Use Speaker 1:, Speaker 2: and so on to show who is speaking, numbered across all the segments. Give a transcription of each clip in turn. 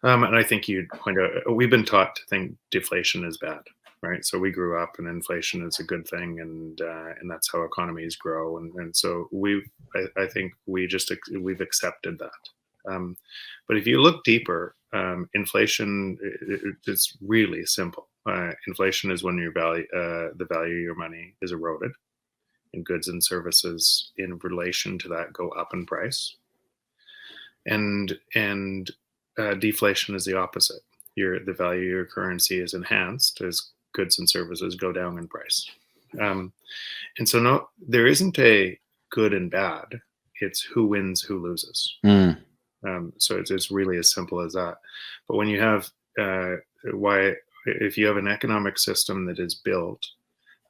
Speaker 1: And I think you'd point out we've been taught to think deflation is bad, right? So we grew up and inflation is a good thing, and that's how economies grow, and so I think we've accepted that. But if you look deeper, inflation it's really simple. Inflation is when the value of your money is eroded, and goods and services in relation to that go up in price, and deflation is the opposite. The value of your currency is enhanced as goods and services go down in price. Um, and so, no, there isn't a good and bad. It's who wins, who loses.
Speaker 2: Mm.
Speaker 1: So it's really as simple as that. But when you have if you have an economic system that is built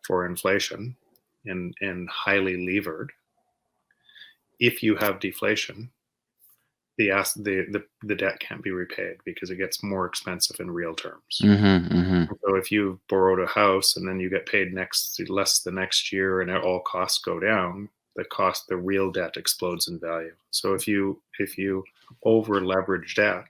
Speaker 1: for inflation and highly levered, if you have deflation, the debt can't be repaid because it gets more expensive in real terms.
Speaker 2: Mm-hmm, mm-hmm.
Speaker 1: So if you borrowed a house and then you get paid less the next year and all costs go down, the real debt explodes in value. So if you over leverage debt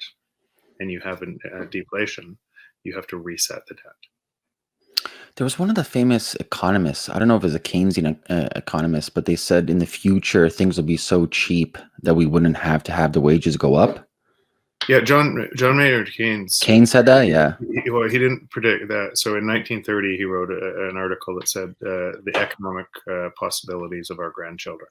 Speaker 1: and you have a deflation, you have to reset the debt.
Speaker 2: There was one of the famous economists. I don't know if it was a Keynesian economist, but they said in the future things will be so cheap that we wouldn't have to have the wages go up.
Speaker 1: Yeah, John Maynard Keynes.
Speaker 2: Keynes said that, yeah.
Speaker 1: He didn't predict that. So in 1930, he wrote an article that said the economic possibilities of our grandchildren.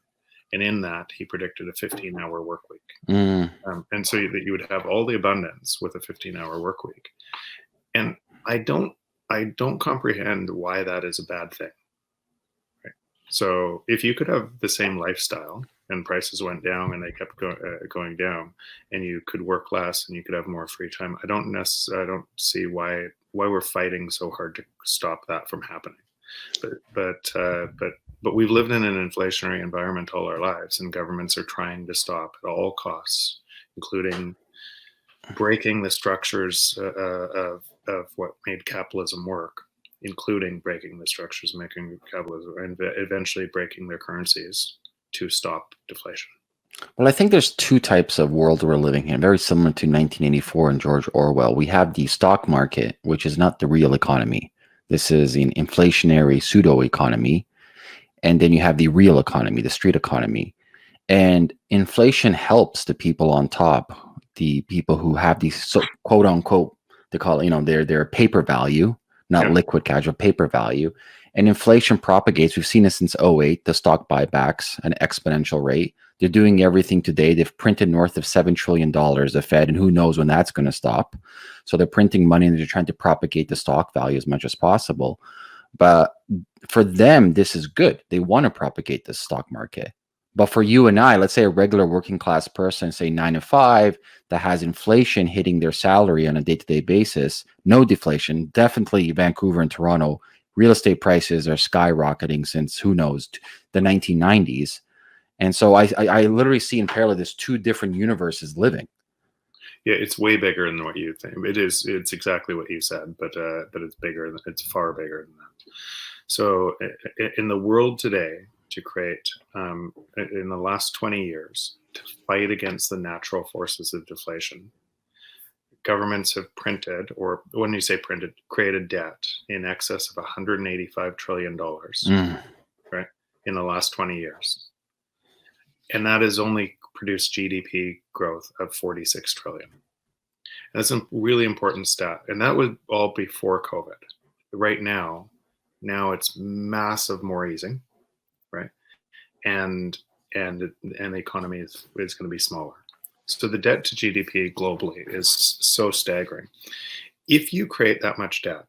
Speaker 1: And in that, he predicted a 15-hour work week.
Speaker 2: Mm.
Speaker 1: And so that you would have all the abundance with a 15-hour work week. And I don't comprehend why that is a bad thing. Right? So if you could have the same lifestyle and prices went down and they kept going down, and you could work less and you could have more free time, I don't see why we're fighting so hard to stop that from happening. But we've lived in an inflationary environment all our lives, and governments are trying to stop at all costs, including breaking the structures of what made capitalism work, including breaking the structures of making capitalism, and eventually breaking their currencies to stop deflation.
Speaker 2: Well, I think there's two types of world we're living in, very similar to 1984 and George Orwell. We have the stock market, which is not the real economy. This is an inflationary pseudo economy. And then you have the real economy, the street economy. And inflation helps the people on top, the people who have these quote unquote, they call it, their paper value, not liquid cash, but paper value. And inflation propagates. We've seen this since 2008, the stock buybacks, an exponential rate. They're doing everything today. They've printed north of $7 trillion, the Fed, and who knows when that's going to stop. So they're printing money and they're trying to propagate the stock value as much as possible. But for them, this is good. They want to propagate the stock market. But for you and I, let's say a regular working class person, say 9 to 5, that has inflation hitting their salary on a day-to-day basis, no deflation, definitely Vancouver and Toronto, real estate prices are skyrocketing since, who knows, the 1990s. And so I literally see in parallel there's two different universes living.
Speaker 1: Yeah, it's way bigger than what you think. It's exactly what you said, but it's bigger. It's far bigger than that. So in the world today, to create in the last 20 years to fight against the natural forces of deflation, governments have printed, or when you say printed, created debt in excess of $185 trillion, right, in the last 20 years. And that has only produced GDP growth of 46 trillion. And that's a really important stat. And that was all before COVID. Right now it's massive more easing, right? And the economy is going to be smaller. So the debt to GDP globally is so staggering. If you create that much debt,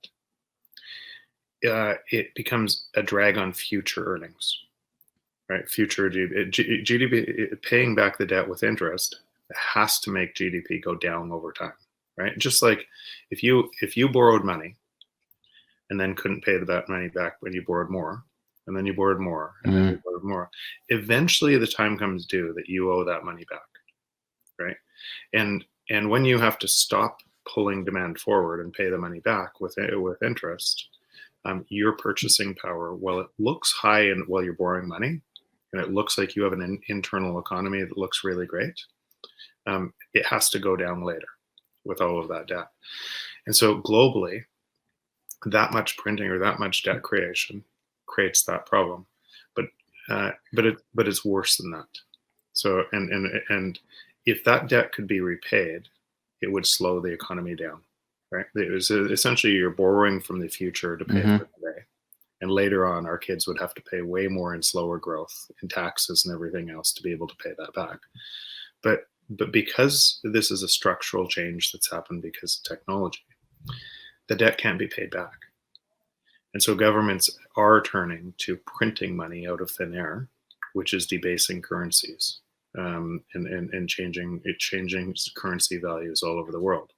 Speaker 1: it becomes a drag on future earnings, right? Future GDP, paying back the debt with interest has to make GDP go down over time, right? Just like if you borrowed money and then couldn't pay that money back when you borrowed more, and then you borrowed more, and then you borrowed more, eventually the time comes due that you owe that money back, right? And when you have to stop pulling demand forward and pay the money back with interest, your purchasing power, while it looks high while you're borrowing money, and it looks like you have an internal economy that looks really great, it has to go down later. with all of that debt. And so globally, that much printing or that much debt creation creates that problem. But it's worse than that. So and if that debt could be repaid, it would slow the economy down, right? It was essentially you're borrowing from the future to pay for today. And later on, our kids would have to pay way more in slower growth, in taxes and everything else to be able to pay that back. But because this is a structural change that's happened because of technology, the debt can't be paid back. And so governments are turning to printing money out of thin air, which is debasing currencies and changing currency values all over the world.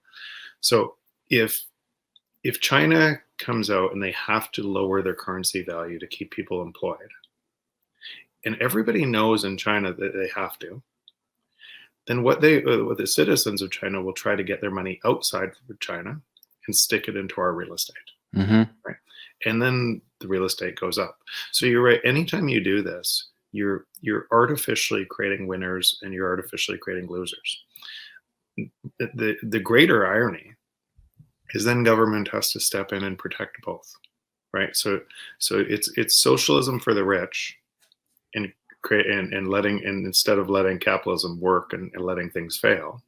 Speaker 1: So if China comes out and they have to lower their currency value to keep people employed, and everybody knows in China that they have to, then what the citizens of China will try to get their money outside of China and stick it into our real estate, right? And then the real estate goes up. So you're right. Anytime you do this, you're artificially creating winners and you're artificially creating losers. The greater irony is then government has to step in and protect both, right? So it's socialism for the rich, and instead of letting capitalism work and letting things fail.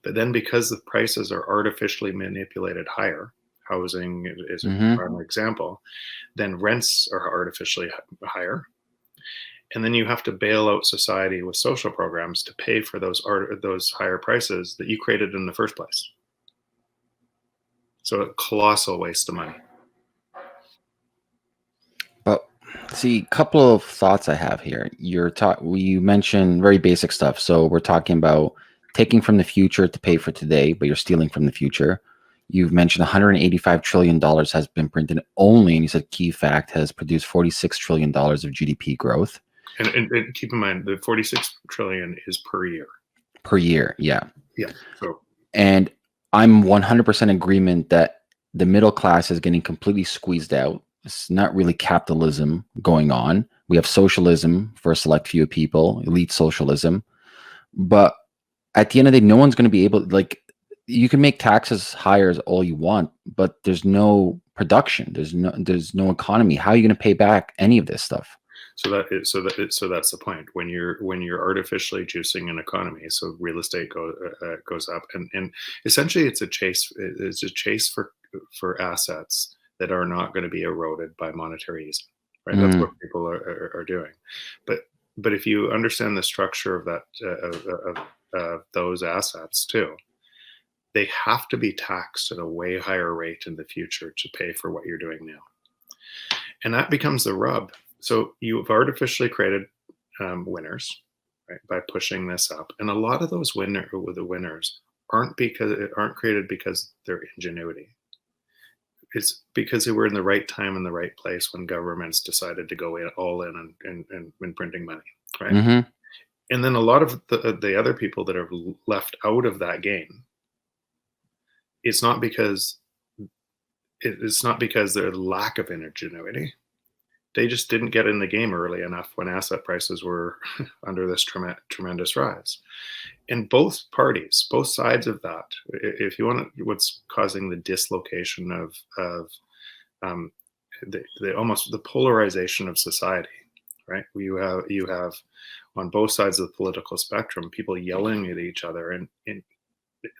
Speaker 1: But then because the prices are artificially manipulated higher, housing is a prime example, then rents are artificially higher. And then you have to bail out society with social programs to pay for those higher prices that you created in the first place. So a colossal waste of money.
Speaker 2: But see, a couple of thoughts I have here. You mentioned very basic stuff. So we're talking about taking from the future to pay for today, but you're stealing from the future. You've mentioned $185 trillion has been printed only, and you said key fact has produced $46 trillion of GDP growth.
Speaker 1: And keep in mind, the 46 trillion is per year.
Speaker 2: Per year, yeah.
Speaker 1: Yeah. So,
Speaker 2: and I'm 100% agreement that the middle class is getting completely squeezed out. It's not really capitalism going on. We have socialism for a select few people, elite socialism. But at the end of the day, no one's going to be able, like, you can make taxes higher as all you want, but there's no production. There's no economy. How are you going to pay back any of this stuff?
Speaker 1: So that's the point. When you're artificially juicing an economy, so real estate goes up, and essentially it's a chase. It's a chase for assets that are not going to be eroded by monetary easing. Right. That's what people are doing. But if you understand the structure of that of those assets too, they have to be taxed at a way higher rate in the future to pay for what you're doing now. And that becomes the rub. So you've artificially created winners, right, by pushing this up. And a lot of those winners aren't created because their ingenuity. It's because they were in the right time and the right place when governments decided to go all in and printing money, right? And then a lot of the other people that are left out of that game, it's not because their lack of ingenuity. They just didn't get in the game early enough when asset prices were under this tremendous rise. And both parties, both sides of that, if you want what's causing the dislocation of the polarization of society, right? You have on both sides of the political spectrum people yelling at each other, and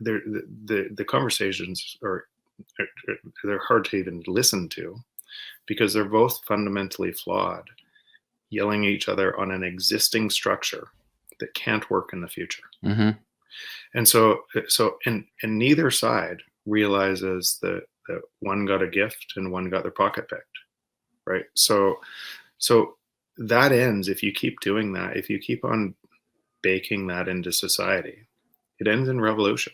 Speaker 1: the conversations they're hard to even listen to, because they're both fundamentally flawed, yelling at each other on an existing structure that can't work in the future. And so neither side realizes that one got a gift and one got their pocket picked, right? So that ends, if you keep doing that, if you keep on baking that into society, it ends in revolution.